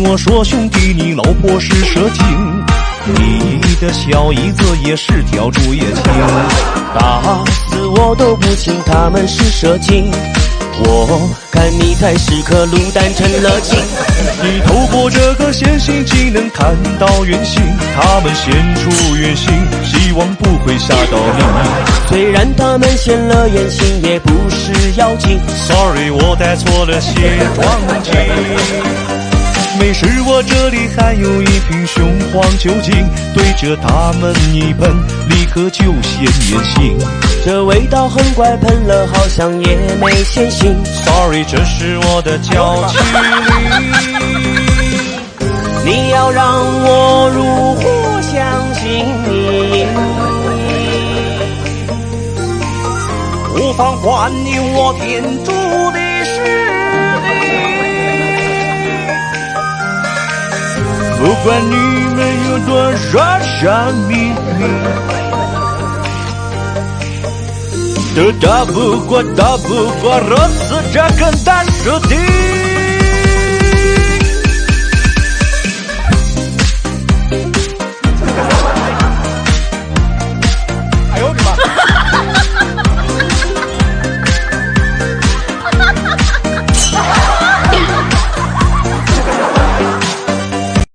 听我说，兄弟，你老婆是蛇精，你的小姨子也是条竹叶青，打死我都不信他们是蛇精。我看你才是颗卤蛋成了精。你透过这个线性技能看到原形，他们现出原形，希望不会吓到你。虽然他们现了原形，也不是妖精。Sorry， 我带错了卸妆剂。没事，我这里还有一瓶雄黄酒精，对着他们一喷，立刻就现原形。这味道很怪，喷了好像也没现形。Sorry， 这是我的娇气力。你要让我如何相信你？无妨还你我天主的实力。不管你们有多少小秘密，都打不过，打不过，若是这根大树的。